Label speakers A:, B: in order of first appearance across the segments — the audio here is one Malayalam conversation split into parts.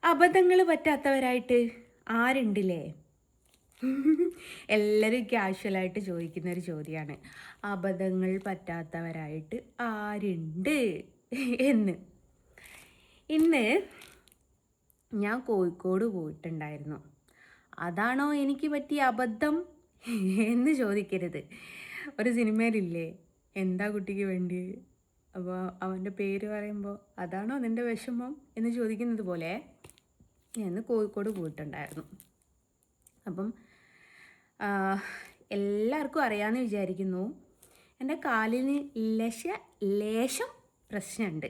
A: അബദ്ധങ്ങൾ പറ്റാത്തവരായിട്ട് ആരുണ്ടില്ലേ? എല്ലാവരും ക്യാഷ്വലായിട്ട് ചോദിക്കുന്നൊരു ചോദ്യമാണ്, അബദ്ധങ്ങൾ പറ്റാത്തവരായിട്ട് ആരുണ്ട് എന്ന്. ഇന്ന് ഞാൻ കോഴിക്കോട് പോയിട്ടുണ്ടായിരുന്നു. അതാണോ എനിക്ക് പറ്റിയ അബദ്ധം എന്ന് ചോദിക്കരുത്. ഒരു സിനിമയിലില്ലേ, എന്താ കുട്ടിക്ക് വേണ്ടി, അപ്പോൾ അവൻ്റെ പേര് പറയുമ്പോൾ അതാണോ നിൻ്റെ വിഷമം എന്ന് ചോദിക്കുന്നത് പോലെ ഞാൻ കോഴിക്കോട് പോയിട്ടുണ്ടായിരുന്നു. അപ്പം എല്ലാവർക്കും അറിയാമെന്ന് വിചാരിക്കുന്നു, എൻ്റെ കാലിന് ലേശം പ്രശ്നമുണ്ട്.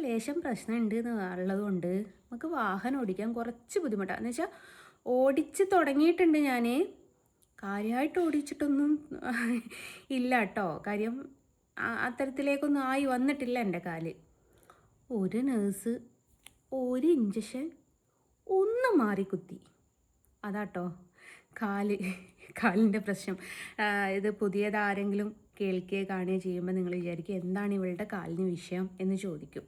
A: ലേശം പ്രശ്നമുണ്ട് എന്നുള്ളതുകൊണ്ട് നമുക്ക് വാഹനം ഓടിക്കാൻ കുറച്ച് ബുദ്ധിമുട്ടാണ്. എന്ന് വെച്ചാൽ ഓടിച്ച് തുടങ്ങിയിട്ടുണ്ട് ഞാൻ, കാര്യമായിട്ട് ഓടിച്ചിട്ടൊന്നും ഇല്ല കേട്ടോ. കാര്യം അത്തരത്തിലേക്കൊന്നും ആയി വന്നിട്ടില്ല എൻ്റെ കാല്. ഒരു നേഴ്സ് ഒരു ഇഞ്ചക്ഷൻ ഒന്ന് മാറിക്കുത്തി, അതാട്ടോ കാലിൻ്റെ പ്രശ്നം. ഇത് പുതിയതാരെങ്കിലും കേൾക്കുകയോ കാണുകയോ ചെയ്യുമ്പോൾ നിങ്ങൾ വിചാരിക്കും എന്താണ് ഇവളുടെ കാലിന് വിഷയം എന്ന് ചോദിക്കും,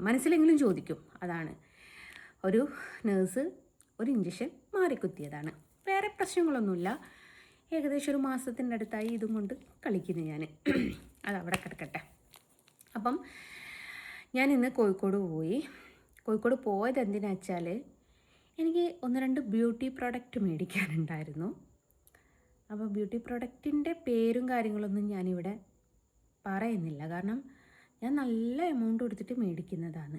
A: മനസ്സിലെങ്കിലും ചോദിക്കും. അതാണ്, ഒരു നേഴ്സ് ഒരു ഇഞ്ചക്ഷൻ മാറിക്കുത്തിയതാണ്, വേറെ പ്രശ്നങ്ങളൊന്നുമില്ല. ഏകദേശം ഒരു മാസത്തിൻ്റെ അടുത്തായി ഇതും കൊണ്ട് കളിക്കുന്നു ഞാൻ. അതവിടെ കിടക്കട്ടെ. അപ്പം ഞാൻ ഇന്ന് കോഴിക്കോട് പോയത് എന്തിനാ വെച്ചാൽ എനിക്ക് 1-2 ബ്യൂട്ടി പ്രോഡക്റ്റ് മേടിക്കാനുണ്ടായിരുന്നു. അപ്പോൾ ബ്യൂട്ടി പ്രോഡക്റ്റിൻ്റെ പേരും കാര്യങ്ങളൊന്നും ഞാനിവിടെ പറയുന്നില്ല, കാരണം ഞാൻ നല്ല എമൗണ്ട് കൊടുത്തിട്ട് മേടിക്കുന്നതാണ്.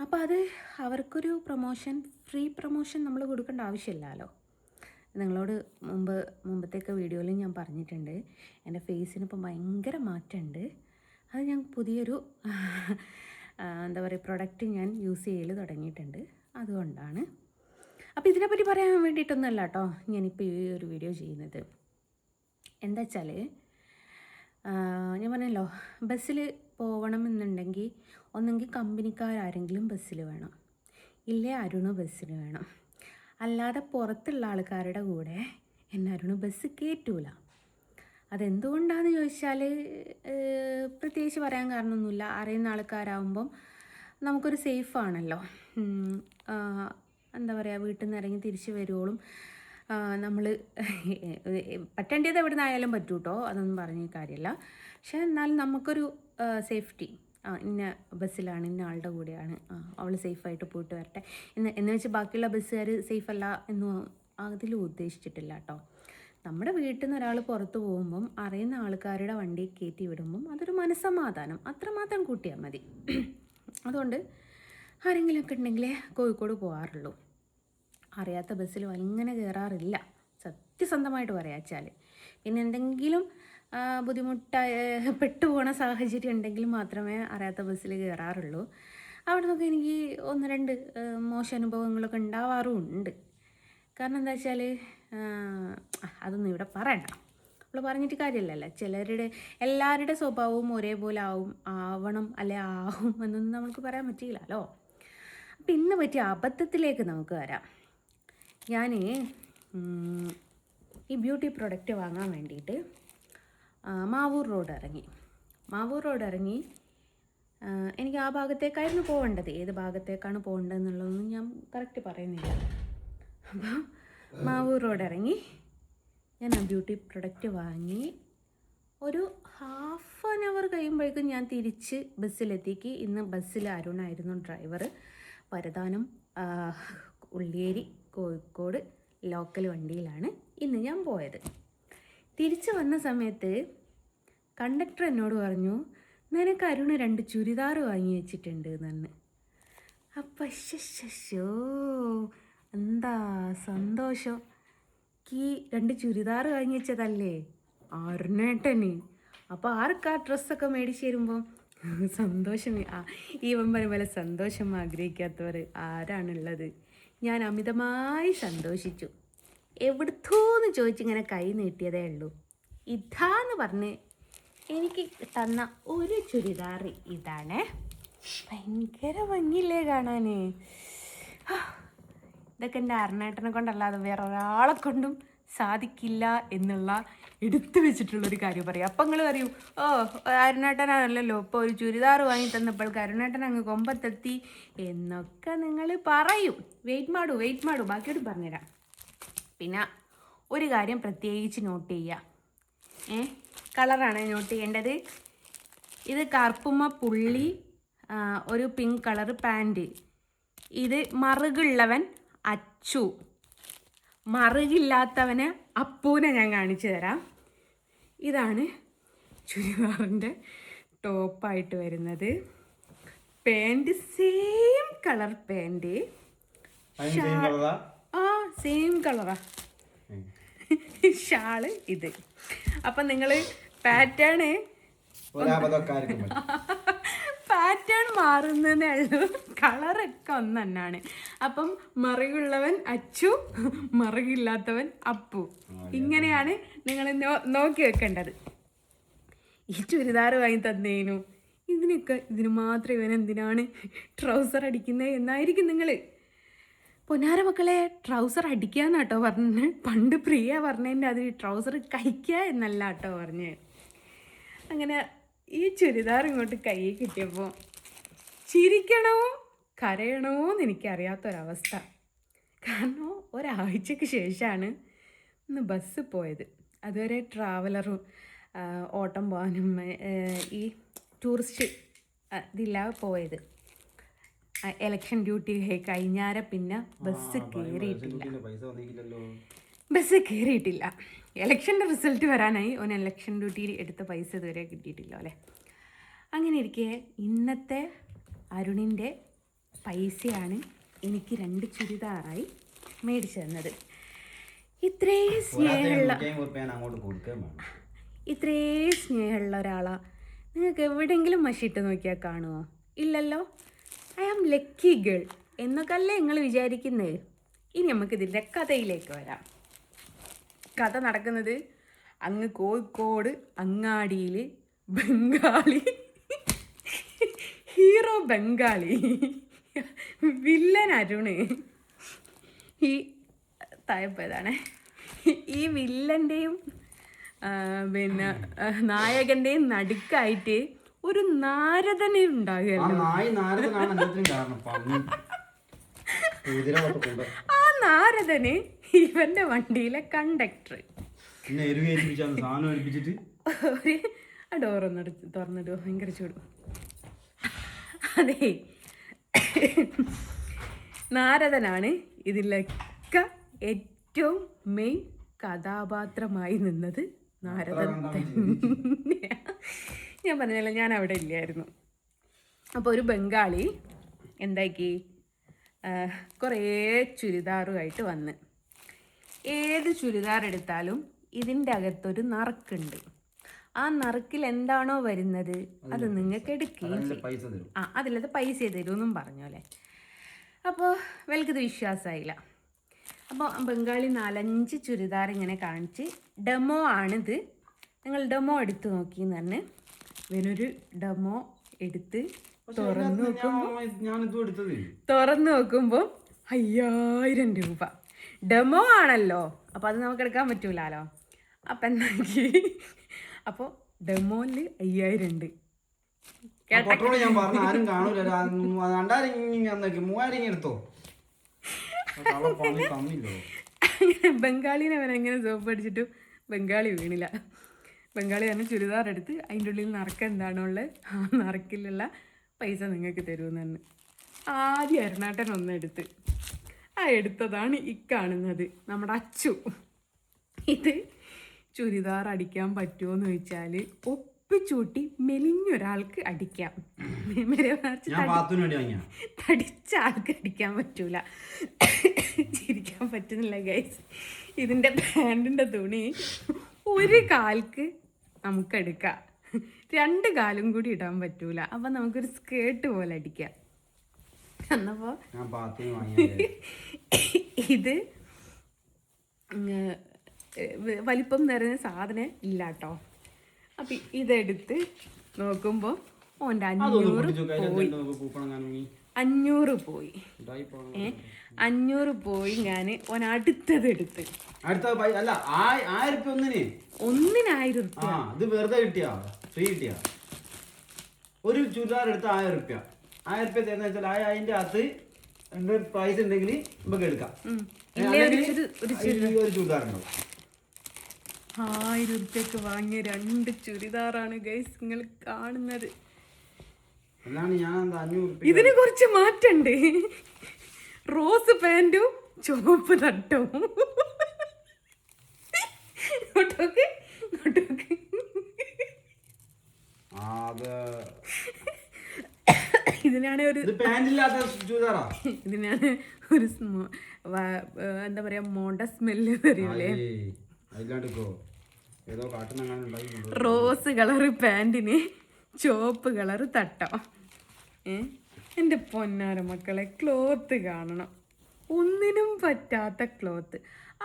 A: അപ്പോൾ അത് അവർക്കൊരു ഫ്രീ പ്രൊമോഷൻ നമ്മൾ കൊടുക്കേണ്ട ആവശ്യമില്ലല്ലോ. നിങ്ങളോട് മുമ്പത്തേക്ക് വീഡിയോയിൽ ഞാൻ പറഞ്ഞിട്ടുണ്ട്, എൻ്റെ ഫേസിന് ഇപ്പം ഭയങ്കര മാറ്റമുണ്ട്. അത് ഞാൻ പുതിയൊരു എന്താ പറയുക പ്രൊഡക്റ്റ് ഞാൻ യൂസ് ചെയ്യൽ തുടങ്ങിയിട്ടുണ്ട്, അതുകൊണ്ടാണ്. അപ്പോൾ ഇതിനെപ്പറ്റി പറയാൻ വേണ്ടിയിട്ടൊന്നുമല്ല കേട്ടോ ഞാനിപ്പോൾ ഈ ഒരു വീഡിയോ ചെയ്യുന്നത്. എന്താ വെച്ചാൽ ഞാൻ പറഞ്ഞല്ലോ, ബസ്സിൽ പോകണം എന്നുണ്ടെങ്കിൽ ഒന്നെങ്കിൽ കമ്പനിക്കാരാരെങ്കിലും ബസ്സിൽ വേണം, ഇല്ലേ അരുണ് ബസ്സിന് വേണം. അല്ലാതെ പുറത്തുള്ള ആൾക്കാരുടെ കൂടെ എന്നെ അരുണ് ബസ് കയറ്റൂല. അതെന്തുകൊണ്ടാണെന്ന് ചോദിച്ചാൽ പ്രത്യേകിച്ച് പറയാൻ കാരണമൊന്നുമില്ല. അറിയുന്ന ആൾക്കാരാകുമ്പം നമുക്കൊരു സേഫാണല്ലോ. എന്താ പറയുക, വീട്ടിൽ നിന്ന് ഇറങ്ങി തിരിച്ച് വരുവോളും നമ്മൾ പറ്റേണ്ടത് എവിടെ നിന്നായാലും പറ്റൂ കേട്ടോ, അതൊന്നും പറഞ്ഞ കാര്യമില്ല. പക്ഷേ എന്നാലും നമുക്കൊരു സേഫ്റ്റി, ഇന്ന ബസ്സിലാണ്, ഇന്ന ആളുടെ കൂടെയാണ്, അവൾ സേഫായിട്ട് പോയിട്ട് വരട്ടെ എന്ന് വെച്ച് ബാക്കിയുള്ള ബസ്സുകാർ സേഫല്ല എന്നും അതിലും ഉദ്ദേശിച്ചിട്ടില്ല കേട്ടോ. നമ്മുടെ വീട്ടിൽ നിന്ന് ഒരാൾ പുറത്ത് പോകുമ്പം അറിയുന്ന ആൾക്കാരുടെ വണ്ടി കയറ്റി വിടുമ്പം അതൊരു മനസ്സമാധാനം, അത്രമാത്രം കൂട്ടിയാൽ മതി. അതുകൊണ്ട് ആരെങ്കിലുമൊക്കെ ഉണ്ടെങ്കിലേ കോഴിക്കോട് പോകാറുള്ളൂ. അറിയാത്ത ബസ്സിൽ അങ്ങനെ കയറാറില്ല, സത്യസന്ധമായിട്ട് പറയാച്ചാൽ. പിന്നെ എന്തെങ്കിലും പെട്ടുപോണ സാഹചര്യം ഉണ്ടെങ്കിൽ മാത്രമേ അറിയാത്ത ബസ്സിൽ കയറാറുള്ളൂ. അവിടെ നിന്നൊക്കെ എനിക്ക് 1-2 മോശം അനുഭവങ്ങളൊക്കെ ഉണ്ടാവാറുമുണ്ട്. കാരണം എന്താ വെച്ചാൽ അതൊന്നും ഇവിടെ പറയണ്ട, നമ്മൾ പറഞ്ഞിട്ട് കാര്യമില്ലല്ലോ. എല്ലാവരുടെ സ്വഭാവവും ഒരേപോലെ ആവണം അല്ലെ ആവും എന്നൊന്നും നമുക്ക് പറയാൻ പറ്റില്ലല്ലോ. അപ്പം ഇന്ന് പറ്റിയ അബദ്ധത്തിലേക്ക് നമുക്ക് വരാം. ഞാൻ ഈ ബ്യൂട്ടി പ്രൊഡക്റ്റ് വാങ്ങാൻ വേണ്ടിയിട്ട് മാവൂർ റോഡ് ഇറങ്ങി. എനിക്ക് ആ ഭാഗത്തേക്കായിരുന്നു പോകേണ്ടത്. ഏത് ഭാഗത്തേക്കാണ് പോകേണ്ടതെന്നുള്ളതൊന്നും ഞാൻ കറക്റ്റ് പറയുന്നില്ല. അപ്പോൾ മാവൂർ റോഡ് ഇറങ്ങി ഞാൻ ആ ബ്യൂട്ടി പ്രൊഡക്റ്റ് വാങ്ങി. ഒരു ½ ആൻ അവർ കഴിയുമ്പോഴേക്കും ഞാൻ തിരിച്ച് ബസ്സിലെത്തിക്ക്. ഇന്ന് ബസ്സിൽ അരുണായിരുന്നു ഡ്രൈവർ. പരതാനം ഉള്ളിയേരി കോഴിക്കോട് ലോക്കൽ വണ്ടിയിലാണ് ഇന്ന് ഞാൻ പോയത്. തിരിച്ച് വന്ന സമയത്ത് കണ്ടക്ടർ എന്നോട് പറഞ്ഞു, നിനക്ക് അരുണ് 2 ചുരിദാർ വാങ്ങി വെച്ചിട്ടുണ്ട് എന്ന്. അപ്പം ശോ, എന്താ സന്തോഷം. ഈ 2 ചുരിദാർ വാങ്ങി വെച്ചതല്ലേ അരുണേട്ടന്. അപ്പോൾ ആർക്കാ ഡ്രസ്സൊക്കെ മേടിച്ച് തരുമ്പം സന്തോഷം, ഈവൻ പോലെ സന്തോഷം ആഗ്രഹിക്കാത്തവർ ആരാണുള്ളത്? ഞാൻ അമിതമായി സന്തോഷിച്ചു. എവിടുത്തോന്ന് ചോദിച്ചിങ്ങനെ കൈ നീട്ടിയതേ ഉള്ളൂ. ഇതാന്ന് പറഞ്ഞ് എനിക്ക് തന്ന ഒരു ചുരിദാർ ഇതാണ്. ഭയങ്കര ഭംഗിയില്ലേ കാണാൻ. ഇതൊക്കെ എൻ്റെ അരുണേട്ടനെ കൊണ്ടല്ലാതെ വേറെ ഒരാളെ കൊണ്ടും സാധിക്കില്ല എന്നുള്ള എടുത്തു വെച്ചിട്ടുള്ളൊരു കാര്യം പറയും. അപ്പം നിങ്ങൾ പറയൂ, ഓ അരുണേട്ടനാണല്ലോ ഇപ്പോൾ ഒരു ചുരിദാർ വാങ്ങി തന്നപ്പോൾ അരുണേട്ടൻ അങ്ങ് കൊമ്പത്തെത്തി എന്നൊക്കെ നിങ്ങൾ പറയും. വെയിറ്റ് മാടൂ ബാക്കിയോട് പറഞ്ഞുതരാം. പിന്നെ ഒരു കാര്യം പ്രത്യേകിച്ച് നോട്ട് ചെയ്യുക, കളറാണ് നോട്ട് ചെയ്യേണ്ടത്. ഇത് കറുപ്പുമ്മ പുള്ളി, ഒരു പിങ്ക് കളർ പാൻറ്. ഇത് മറുകുള്ളവൻ അച്ചു, മറുകില്ലാത്തവന് അപ്പൂനെ ഞാൻ കാണിച്ചു തരാം. ഇതാണ് ചുരിദാറിൻ്റെ ടോപ്പായിട്ട് വരുന്നത്. Pant same colour pant, same കളറാ. ഷാള് ഇത്. അപ്പം നിങ്ങൾ പാറ്റേൺ മാറുന്നതേ ഉള്ളൂ, കളറൊക്കെ ഒന്ന് തന്നെയാണ്. അപ്പം മറുകുള്ളവൻ അച്ചു, മറുകില്ലാത്തവൻ അപ്പു. ഇങ്ങനെയാണ് നിങ്ങൾ നോക്കി വെക്കേണ്ടത്. ഈ ചുരിദാർ വാങ്ങി തന്നേനു ഇതിന് മാത്രം ഇവൻ എന്തിനാണ് ട്രൗസർ അടിക്കുന്നത് എന്നായിരിക്കും നിങ്ങൾ. പൊന്നാര മക്കളെ, ട്രൗസർ അടിക്കുക എന്നാട്ടോ പറഞ്ഞ്. പണ്ട് പ്രിയ പറഞ്ഞതിൻ്റെ അതിൽ ട്രൗസർ കഴിക്കുക എന്നല്ല കേട്ടോ പറഞ്ഞ്. അങ്ങനെ ഈ ചുരിദാർ ഇങ്ങോട്ട് കയ്യിൽ കിട്ടിയപ്പോൾ ചിരിക്കണോ കരയണോ എന്ന് എനിക്കറിയാത്തൊരവസ്ഥ. കാരണം ഒരാഴ്ചക്ക് ശേഷമാണ് ഇന്ന് ബസ് പോയത്. അതുവരെ ട്രാവലറും ഓട്ടം പോകാനും ഈ ടൂറിസ്റ്റ് ഇതില്ലാതെ പോയത്. എലക്ഷൻ ഡ്യൂട്ടി കഴിഞ്ഞാരെ പിന്നെ ബസ് കയറിയിട്ടില്ല. എലക്ഷൻ്റെ റിസൾട്ട് വരാനായി ഓന് എലക്ഷൻ ഡ്യൂട്ടിയിൽ എടുത്ത പൈസ ഇതുവരെ കിട്ടിയിട്ടില്ല അല്ലേ. അങ്ങനെ ഇരിക്കെ ഇന്നത്തെ അരുണിൻ്റെ പൈസയാണ് എനിക്ക് 2 ചുരിദാറായി മേടിച്ചു തന്നത്. ഇത്രയും സ്നേഹമുള്ള ഒരാളാ നിങ്ങൾക്ക് എവിടെയെങ്കിലും മഷിയിട്ട് നോക്കിയാൽ കാണുമോ? ഇല്ലല്ലോ. ഐ ആം ലക്കി ഗേൾ എന്നൊക്കെ അല്ലേ നിങ്ങൾ വിചാരിക്കുന്നത്. ഇനി നമുക്കിതിൻ്റെ കഥയിലേക്ക് വരാം. കഥ നടക്കുന്നത് അങ്ങ് കോഴിക്കോട് അങ്ങാടിയിൽ ഹീറോ ബംഗാളി വില്ലൻ അരുണ് ഈ തായപ്പോയതാണ്. ഈ വില്ലൻ്റെയും പിന്നെ നായകൻ്റെയും നടുക്കായിട്ട് ഒരു നാരദനെ ഉണ്ടാകുമല്ലോ. ആ നാരദന് ഇവന്റെ വണ്ടിയിലെ കണ്ടക്ടർ. ആ ഡോറൊന്ന് തുറന്നിടുക, ഭയങ്കര ചൂട്. അതെ, നാരദനാണ് ഇതിലൊക്കെ ഏറ്റവും മെയിൻ കഥാപാത്രമായി നിന്നത്. നാരദൻ തന്നെയാണ്. ഞാൻ പറഞ്ഞല്ലോ, ഞാൻ അവിടെ ഇല്ലായിരുന്നു. അപ്പോൾ ഒരു ബംഗാളി എന്താക്കി കുറേ ചുരിദാറുമായിട്ട് വന്ന്. ഏത് ചുരിദാർ എടുത്താലും ഇതിൻ്റെ അകത്തൊരു നറുക്കുണ്ട്. ആ നറുക്കിൽ എന്താണോ വരുന്നത് അത് നിങ്ങൾക്ക് എടുക്കുകയും ചെയ്യും. അതിലത് പൈസ തരുമെന്നും പറഞ്ഞോലെ. അപ്പോൾ വെൽക്കത് വിശ്വാസമായില്ല. അപ്പോൾ ബംഗാളി 4-5 ചുരിദാർ ഇങ്ങനെ കാണിച്ച് ഡെമോ ആണിത്, നിങ്ങൾ ഡെമോ എടുത്ത് നോക്കിയെന്ന് പറഞ്ഞ് ഇവനൊരു ഡെമോ എടുത്ത് തുറന്നു നോക്കുമ്പോൾ 5000 രൂപ. ഡെമോ ആണല്ലോ, അപ്പോൾ അത് നമുക്ക് എടുക്കാൻ പറ്റൂലോ. അപ്പം എന്താക്കി, അപ്പോൾ ഡെമോയിൽ 5000 ഉണ്ട്. ബംഗാളിനെ അവനെങ്ങനെ സോപ്പ് അടിച്ചിട്ടും ബംഗാളി വീണില്ല. ബംഗാളി തന്നെ ചുരിദാർ എടുത്ത് അതിൻ്റെ ഉള്ളിൽ നറുക്ക് എന്താണോ ഉള്ളത് ആ നറുക്കിലുള്ള പൈസ നിങ്ങൾക്ക് തരുമെന്ന് തന്നെ. ആദ്യം അരുണാട്ടൻ ഒന്നെടുത്ത് ആ എടുത്തതാണ് ഈ കാണുന്നത് നമ്മുടെ അച്ചു. ഇത് ചുരിദാർ അടിക്കാൻ പറ്റുമോ എന്ന് ചോദിച്ചാൽ ഒപ്പിച്ചൂട്ടി മെലിഞ്ഞൊരാൾക്ക് അടിക്കാം, തടിച്ച ആൾക്ക് അടിക്കാൻ പറ്റൂല. ചിരിക്കാൻ പറ്റുന്നില്ല ഗൈസ്. ഇതിൻ്റെ പാൻറ്റിൻ്റെ തുണി ഒരു കാൽക്ക് നമുക്കെടുക്കാം, 2 കാലും കൂടി ഇടാൻ പറ്റൂല. അപ്പം നമുക്കൊരു സ്കേർട്ട് പോലെ അടിക്കാം. എന്നപ്പോൾ ഇത് വലിപ്പം നിറഞ്ഞ സാധനം ഇല്ല കേട്ടോ. അപ്പം ഇതെടുത്ത് നോക്കുമ്പോൾ ഓൻ്റെ 500 പോയി. 500 പോയി. 500 പോയി. ഞാൻ ഓൻ അടുത്തത് എടുത്ത്. ഒന്നിന് 1000 റുപ്യ.
B: ഇത് വെറുതെ കിട്ടിയാ, ഫ്രീ കിട്ടിയാ. ഒരു ചുരിദാർ എടുത്ത് 1000 റുപ്യ. 1000 റുപ്യ തരുന്ന വെച്ചാൽ അതിന്റെ അകത്ത് പ്രൈസ് ഉണ്ടെങ്കിൽ നമുക്ക് എടുക്കാം. ഒരു ചുരിദാർ ഉണ്ടാവും.
A: 1000 റുപ്യക്ക് വാങ്ങിയ 2 ചുരിദാറാണ് ഗൈസ് നിങ്ങൾ കാണുന്നത്. ഇതിന് കുറച്ച് മാറ്റണ്ട്. റോസ് പാൻറ്റും ചുവപ്പ് തട്ടവും. ഇതിനാണ് ഒരു എന്താ പറയാ മോണ്ട സ്മെല്ല് തരുമല്ലേ. റോസ് കളറ് പാൻറ്റിന് ചുവപ്പ് കളറ് തട്ടം. എൻ്റെ പൊന്നാര മക്കളെ, ക്ലോത്ത് കാണണം. ഒന്നിനും പറ്റാത്ത ക്ലോത്ത്.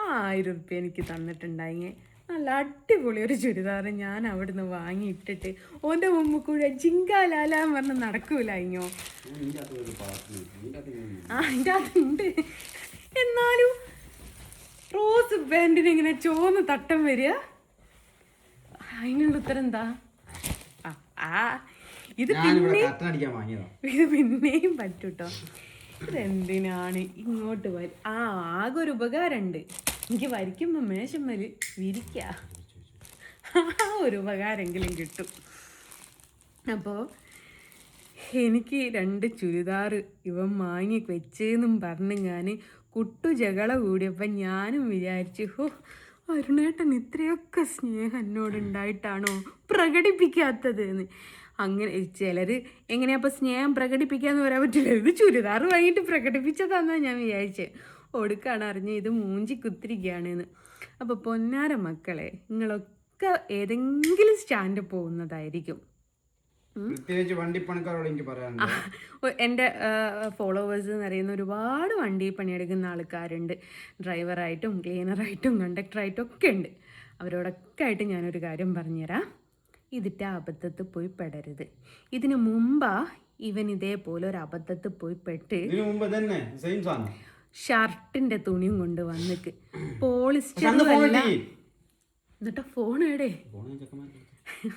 A: 1000 റുപ്യ എനിക്ക് തന്നിട്ടുണ്ടായി. നല്ല അടിപൊളി ഒരു ചുരിദാർ ഞാൻ അവിടുന്ന് വാങ്ങിയിട്ടിട്ട് ഓൻ്റെ മുമ്പ് കൂടെ ജിങ്കാലാലാന്ന് പറഞ്ഞ് നടക്കൂലായിഞ്ഞോ. അതിൻ്റെ അതുണ്ട്. എന്നാലും റോസ് പാൻറ്റിന് ഇങ്ങനെ ചുവന്ന് തട്ടം വരിക. അതിനുള്ള ഉത്തരം എന്താ? ഇത് പിന്നെയും പറ്റൂട്ടോ. ഇതെന്തിനാണ് ഇങ്ങോട്ട് ആകെ ഒരു ഉപകാരമുണ്ട്. എനിക്ക് വരയ്ക്കുമ്പോൾ മേശമ്മല് വിരിക്ക. ഒരു ഉപകാരമെങ്കിലും കിട്ടും. അപ്പോൾ എനിക്ക് 2 ചുരിദാർ ഇവൻ വാങ്ങി വെച്ചെന്നും പറഞ്ഞ് ഞാൻ കുട്ടു ജകള കൂടിയപ്പോൾ ഞാനും വിചാരിച്ചു, അരുണേട്ടൻ ഇത്രയൊക്കെ സ്നേഹം എന്നോടുണ്ടായിട്ടാണോ പ്രകടിപ്പിക്കാത്തത് എന്ന്. അങ്ങനെ ചിലർ എങ്ങനെയപ്പോൾ സ്നേഹം പ്രകടിപ്പിക്കാന്ന് പറയാൻ പറ്റില്ല. ഇത് ചുരിദാർ വാങ്ങിയിട്ട് പ്രകടിപ്പിച്ചതാണെന്നാണ് ഞാൻ വിചാരിച്ചത്. ഒടുക്കാണ് അറിഞ്ഞ് ഇത് മൂഞ്ചി കുത്തിരിക്കുകയാണെന്ന്. അപ്പോൾ പൊന്നാര മക്കളെ, നിങ്ങളൊക്കെ ഏതെങ്കിലും സ്റ്റാൻഡ് പോകുന്നതായിരിക്കും. എൻ്റെ ഫോളോവേഴ്സ് എന്ന് പറയുന്ന ഒരുപാട് വണ്ടി പണിയെടുക്കുന്ന ആൾക്കാരുണ്ട്. ഡ്രൈവറായിട്ടും ക്ലീനറായിട്ടും കണ്ടക്ടറായിട്ടും ഒക്കെ ഉണ്ട്. അവരോടൊക്കെ ആയിട്ട് ഞാനൊരു കാര്യം പറഞ്ഞുതരാം. ഇതിൻ്റെ അബദ്ധത്തിൽ പോയി പെടരുത്. ഇതിനു മുമ്പാ ഇവൻ ഇതേപോലെ ഒരു അബദ്ധത്തിൽ പോയി പെട്ട് ഷർട്ടിന്റെ തുണിയും കൊണ്ട് വന്നിക്ക്. പോളിസ്റ്ററും അല്ല. എന്നിട്ട് ഫോൺ എവിടെ?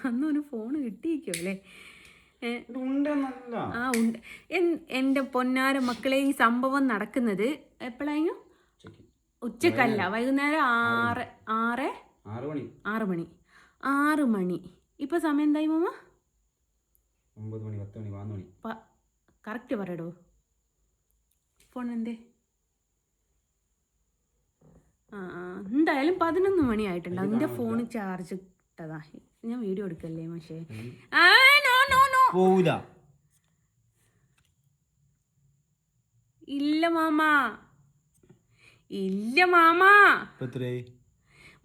A: അന്നൊരു ഫോൺ കിട്ടിയിരിക്കും അല്ലേ? ആ ഉണ്ട്. എൻ്റെ പൊന്നാര മക്കളെ, ഈ സംഭവം നടക്കുന്നത് എപ്പോഴായിരുന്നു? ഉച്ചക്കല്ല, വൈകുന്നേരം 6 മണി. ഇപ്പൊ സമയം എന്തായി മാമ?
B: 9 മണി, 10 മണി, 11 മണി.
A: കറക്റ്റ് പറയടോ. ഫോൺ എന്തേ? എന്തായാലും 11 മണി ആയിട്ടുണ്ടാവും. എൻ്റെ ഫോൺ ചാർജ് ഇട്ടതാ. ഞാൻ വീഡിയോ എടുക്കല്ലേ മാഷേ? ഇല്ല മാമാ, ഇല്ല മാമാ,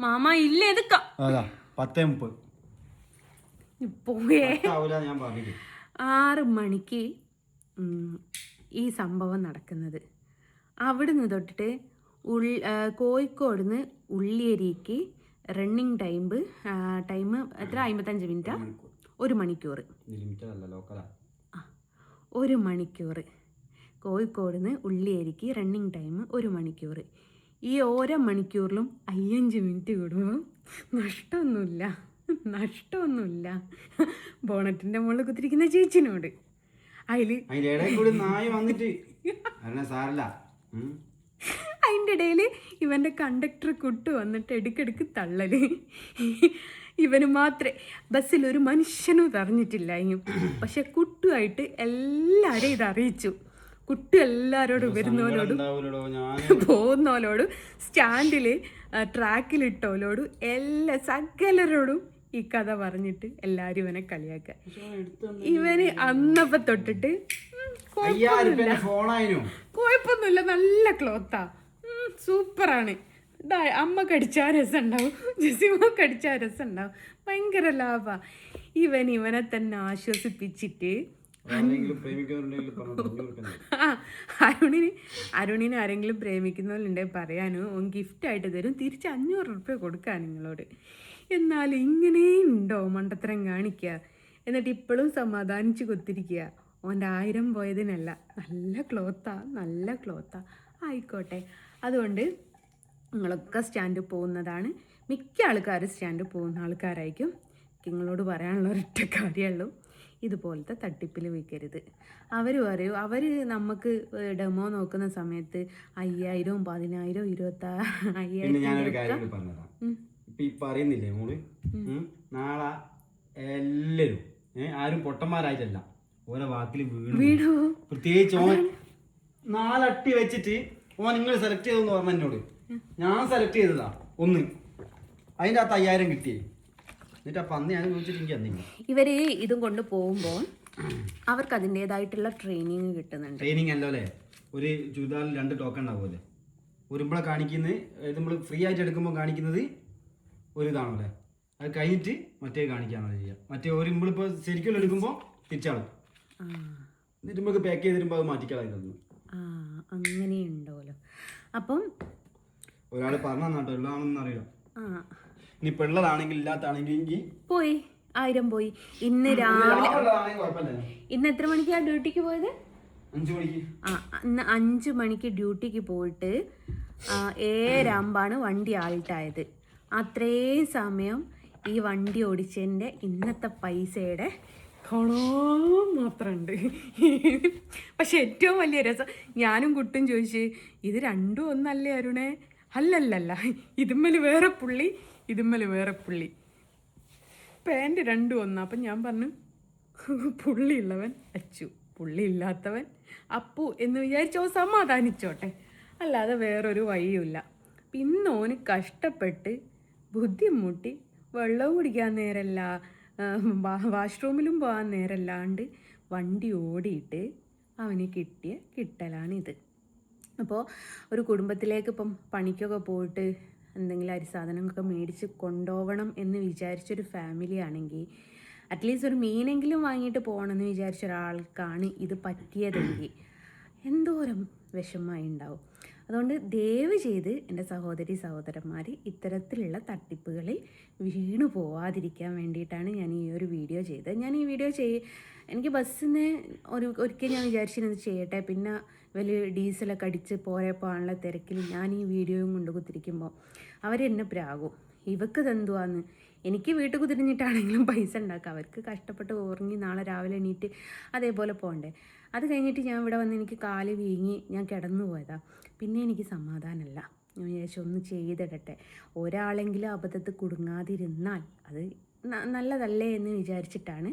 A: മാമാ ഇല്ല. എടുക്കാം
B: 10:30
A: പോയേ. 6 മണിക്ക് ഈ സംഭവം നടക്കുന്നത്. അവിടുന്ന് തൊട്ടിട്ട് കോഴിക്കോട് നിന്ന് ഉള്ളിയേരിക്ക് റണ്ണിങ് ടൈം എത്ര? 55 മിനിറ്റാ? 1 മണിക്കൂർ. 1 മണിക്കൂർ. കോഴിക്കോട് നിന്ന് ഉള്ളിയേരിക്ക് റണ്ണിങ് ടൈം 1 മണിക്കൂർ. ഈ ഓരോ മണിക്കൂറിലും 5 മിനിറ്റ് കൂടുമ്പോൾ നഷ്ടമൊന്നുമില്ല. ബോണറ്റിന്റെ മുകളിൽ കുത്തിരിക്കുന്ന ചേച്ചിനോട് അതിൻ്റെ ഇടയിൽ ഇവന്റെ കണ്ടക്ടർ കുട്ടു വന്നിട്ട് ഇടയ്ക്കിടയ്ക്ക് തള്ളല്. ഇവന് മാത്രമേ ബസ്സിൽ ഒരു മനുഷ്യനും അറിഞ്ഞിട്ടില്ല. പക്ഷെ കുട്ടുമായിട്ട് എല്ലാവരും ഇത് അറിയിച്ചു. കുട്ടി എല്ലാവരോടും വരുന്നവരോടും പോകുന്നവരോടും സ്റ്റാൻഡിൽ ട്രാക്കിലിട്ടവരോടും സകലരോടും ഈ കഥ പറഞ്ഞിട്ട് എല്ലാവരും ഇവനെ കളിയാക്കുക. ഇവന് അന്നപ്പം തൊട്ടിട്ട് കുഴപ്പമൊന്നുമില്ല, നല്ല ക്ലോത്താ, സൂപ്പറാണ്. അമ്മ കടിച്ചാൽ രസം ഉണ്ടാവും, ജസിമ കടിച്ചാൽ രസം ഉണ്ടാവും, ഭയങ്കര ലാഭാ. ഇവനെ തന്നെ ആശ്വസിപ്പിച്ചിട്ട് അരുണിന് ആരെങ്കിലും പ്രേമിക്കുന്നവരുണ്ടെങ്കിൽ പറയാനും ഓൻ ഗിഫ്റ്റായിട്ട് തരും, തിരിച്ച് 500 റുപ്യ കൊടുക്കാൻ നിങ്ങളോട്. എന്നാലും ഇങ്ങനെയുണ്ടോ മണ്ടത്തരം കാണിക്കുക? എന്നിട്ട് ഇപ്പോഴും സമാധാനിച്ച് കൊത്തിരിക്കുക. ഓൻ്റെ 1000 പോയതിനല്ല, നല്ല ക്ലോത്താ ആയിക്കോട്ടെ. അതുകൊണ്ട് നിങ്ങളൊക്കെ സ്റ്റാൻഡിൽ പോകുന്നതാണ്. മിക്ക ആൾക്കാരും സ്റ്റാൻഡിൽ പോകുന്ന ആൾക്കാരായിരിക്കും. നിങ്ങളോട് പറയാനുള്ള ഒരൊറ്റ കാര്യമുള്ളൂ, ഇതുപോലത്തെ തട്ടിപ്പിൽ വയ്ക്കരുത്. അവർ പറയും, അവർ നമുക്ക് ഡെമോ നോക്കുന്ന സമയത്ത് 5000, 10000, 25,000
B: ഞാനൊരു കാര്യം കൂടി പറഞ്ഞതാണ്. ഇപ്പൊ ഈ പറയുന്നില്ലേ മോള്, നാളെ എല്ലാരും ആരും പൊട്ടന്മാരായിട്ടല്ല, ഓരോ വാക്കിൽ വീണു. പ്രത്യേകിച്ച് ഓൻ 4 അട്ടി വെച്ചിട്ട് ഓൻ നിങ്ങൾ സെലക്ട് ചെയ്തെന്ന് പറഞ്ഞ എന്നോട്. ഞാൻ സെലക്ട് ചെയ്തതാ 1, അതിൻ്റെ അകത്ത് 5000 കിട്ടിയേ. എന്നിട്ട് അപ്പം അന്ന് ഞാൻ ചോദിച്ചിട്ട് എനിക്ക് അന്നില്ല.
A: ഇവർ ഇതും കൊണ്ട് പോകുമ്പോൾ അവർക്ക് അതിൻ്റെതായിട്ടുള്ള ട്രെയിനിങ് കിട്ടുന്നുണ്ട്.
B: ട്രെയിനിങ് അല്ലോ അല്ലേ, ഒരു ചുരിദാറിൽ 2 ടോക്കൺ ഉണ്ടാവുമല്ലേ. ഒരുമ്പളെ കാണിക്കുന്നത്, നമ്മൾ ഫ്രീ ആയിട്ട് എടുക്കുമ്പോൾ കാണിക്കുന്നത് ഒരു ഇതാണല്ലേ, അത് കഴിഞ്ഞിട്ട് മറ്റേ കാണിക്കാണല്ലോ ചെയ്യുക. മറ്റേ ഒരുമ്പളിപ്പോൾ ശരിക്കും എടുക്കുമ്പോൾ തിരിച്ചാളും, എന്നിട്ട് നമുക്ക് പാക്ക് ചെയ്ത് തരുമ്പോൾ അത് മാറ്റിക്കളായി തന്നു.
A: അങ്ങനെയുണ്ടല്ലോ. അപ്പം
B: ഒരാൾ പറഞ്ഞാൽ കേട്ടോ, ഉള്ളതാണെന്ന് അറിയാം. ഇനിയിപ്പോൾ ഉള്ളതാണെങ്കിൽ ഇല്ലാത്താണെങ്കിൽ
A: പോയി 1000 പോയി. ഇന്ന് രാവിലെ ഇന്ന് എത്ര മണിക്കാണ് ഡ്യൂട്ടിക്ക് പോയത്?
B: 5 മണിക്ക്.
A: ഇന്ന് 5 മണിക്ക് ഡ്യൂട്ടിക്ക് പോയിട്ട് 7:05 വണ്ടി ആൾട്ടായത്. അത്രയും സമയം ഈ വണ്ടി ഓടിച്ചതിൻ്റെ ഇന്നത്തെ പൈസയുടെ മാത്രമുണ്ട്. പക്ഷെ ഏറ്റവും വലിയ രസം, ഞാനും കുട്ടും ചോദിച്ച്, ഇത് രണ്ടും ഒന്നല്ലേ അരുണേ? അല്ലല്ലല്ല, ഇതുമ്മൽ വേറെ പുള്ളി, ഇതുമ്മൽ വേറെ പുള്ളി, പാൻറ് രണ്ടും ഒന്നാ. അപ്പം ഞാൻ പറഞ്ഞു, പുള്ളിയുള്ളവൻ അച്ചു, പുള്ളി ഇല്ലാത്തവൻ അപ്പു എന്ന് വിചാരിച്ചോ, സമാധാനിച്ചോട്ടെ, അല്ലാതെ വേറൊരു വഴിയുമില്ല. പിന്നോന് കഷ്ടപ്പെട്ട് ബുദ്ധിമുട്ടി വെള്ളവും കുടിക്കാൻ നേരമല്ല, വാഷ്റൂമിലും പോകാൻ നേരമല്ലാണ്ട് വണ്ടി ഓടിയിട്ട് അവന് കിട്ടിയ കിട്ടലാണിത്. അപ്പോൾ ഒരു കുടുംബത്തിലേക്ക് ഇപ്പം പണിക്കൊക്കെ പോയിട്ട് എന്തെങ്കിലും അരിസാധനങ്ങളൊക്കെ മേടിച്ച് കൊണ്ടുപോകണം എന്ന് വിചാരിച്ചൊരു ഫാമിലി ആണെങ്കിൽ, അറ്റ്ലീസ്റ്റ് ഒരു മീനെങ്കിലും വാങ്ങിയിട്ട് പോകണമെന്ന് വിചാരിച്ച ഒരാൾക്കാണ് ഇത് പറ്റിയതെങ്കിൽ എന്തോരം വിഷമമായി ഉണ്ടാവും. അതുകൊണ്ട് ദയവ് ചെയ്ത് എൻ്റെ സഹോദരന്മാർ ഇത്തരത്തിലുള്ള തട്ടിപ്പുകളിൽ വീണു പോവാതിരിക്കാൻ വേണ്ടിയിട്ടാണ് ഞാൻ ഈ ഒരു വീഡിയോ ചെയ്തത്. ഞാൻ ഈ വീഡിയോ എനിക്ക് ബസ്സിന് ഒരിക്കൽ ഞാൻ വിചാരിച്ചിരുന്നത് ചെയ്യട്ടെ, പിന്നെ വലിയ ഡീസലൊക്കെ അടിച്ച് പോയപ്പോഴാണുള്ള തിരക്കിൽ ഞാൻ ഈ വീഡിയോയും കൊണ്ട് കുത്തിരിക്കുമ്പോൾ അവരെന്നെ പ്രാകും. ഇവക്ക് ഇതെന്തുവാന്ന്. എനിക്ക് വീട്ടിൽ കുതിരിഞ്ഞിട്ടാണെങ്കിലും പൈസ ഉണ്ടാക്കാം, അവർക്ക് കഷ്ടപ്പെട്ട് ഉറങ്ങി നാളെ രാവിലെ എണീറ്റ് അതേപോലെ പോകണ്ടേ. അത് കഴിഞ്ഞിട്ട് ഞാൻ ഇവിടെ വന്ന് എനിക്ക് കാല് വീങ്ങി ഞാൻ കിടന്നു പോയതാ. പിന്നെ എനിക്ക് സമാധാനമല്ല. ഞാൻ വിചാരിച്ചു ഒന്ന് ചെയ്തിടട്ടെ, ഒരാളെങ്കിലും അബദ്ധത്തിൽ കുടുങ്ങാതിരുന്നാൽ അത് നല്ലതല്ലേ എന്ന് വിചാരിച്ചിട്ടാണ്.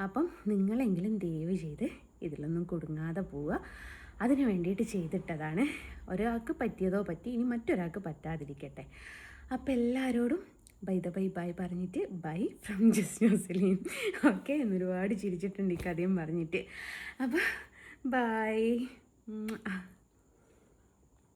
A: അപ്പം നിങ്ങളെങ്കിലും ദയവ് ചെയ്ത് ഇതിലൊന്നും കുടുങ്ങാതെ പോവുക, അതിന് വേണ്ടിയിട്ട് ചെയ്തിട്ടതാണ്. ഒരാൾക്ക് പറ്റിയതോ പറ്റി, ഇനി മറ്റൊരാൾക്ക് പറ്റാതിരിക്കട്ടെ. അപ്പോൾ എല്ലാവരോടും ബൈ പറഞ്ഞിട്ട് bye from Jasna Saleem. Okay, എന്നൊരുപാട് ചിരിച്ചിട്ടുണ്ട് ഈ കഥയും പറഞ്ഞിട്ട്. അപ്പോൾ ബൈ.